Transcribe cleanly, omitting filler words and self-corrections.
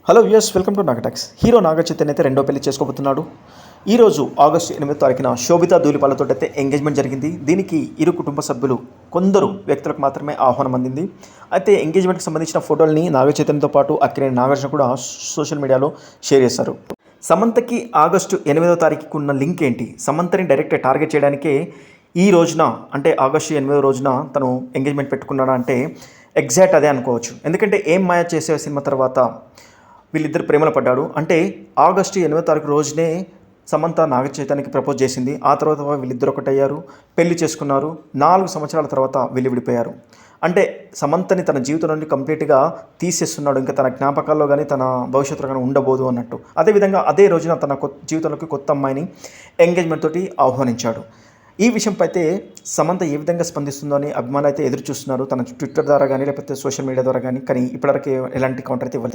Hello viewers, welcome to Naga talks. Hero Naga Chaitanya అయితే రెండో పెళ్లి చేసుకోబోతున్నాడు. ఈరోజు ఆగస్టు 8వ తారీఖున శోభితా ధూళిపాలతో అయితే ఎంగేజ్మెంట్ జరిగింది. దీనికి ఇరు కుటుంబ సభ్యులు కొందరు వ్యక్తులకు మాత్రమే ఆహ్వానం అందింది. అయితే ఎంగేజ్మెంట్కి సంబంధించిన ఫోటోల్ని నాగ చైతన్యతో పాటు అక్కినేని నాగార్జున కూడా సోషల్ మీడియాలో షేర్ చేశారు. సమంతకి ఆగస్టు 8వ తారీఖుకు ఉన్న లింక్ ఏంటి? సమంతని డైరెక్ట్ టార్గెట్ చేయడానికే ఈ రోజున, అంటే ఆగస్టు 8వ రోజున తను ఎంగేజ్మెంట్ పెట్టుకున్నాడా అంటే ఎగ్జాక్ట్ అదే అనుకోవచ్చు. ఎందుకంటే ఏం మాయ చేసే సినిమా తర్వాత వీళ్ళిద్దరు ప్రేమలో పడ్డాడు. అంటే ఆగస్టు 8వ తారీఖు రోజునే సమంత నాగ చైతన్యకి ప్రపోజ్ చేసింది. ఆ తర్వాత వీళ్ళిద్దరు ఒకటయ్యారు, పెళ్లి చేసుకున్నారు. 4 సంవత్సరాల తర్వాత వీళ్ళు విడిపోయారు. అంటే సమంతని తన జీవితం నుండి కంప్లీట్గా తీసేస్తున్నాడు. ఇంకా తన జ్ఞాపకాల్లో కానీ తన భవిష్యత్తులో కానీ ఉండబోదు అన్నట్టు. అదేవిధంగా అదే రోజున తన జీవితంలోకి కొత్త అమ్మాయిని ఎంగేజ్మెంట్ తోటి ఆహ్వానించాడు. ఈ విషయంపై అయితే సమంత ఏ విధంగా స్పందిస్తుందో అని అభిమానులు అయితే ఎదురు చూస్తున్నారు, తన ట్విట్టర్ ద్వారా కానీ లేకపోతే సోషల్ మీడియా ద్వారా కానీ. కానీ ఇప్పటివరకు ఎలాంటి కౌంటర్ అయితే ఇవ్వలేదు.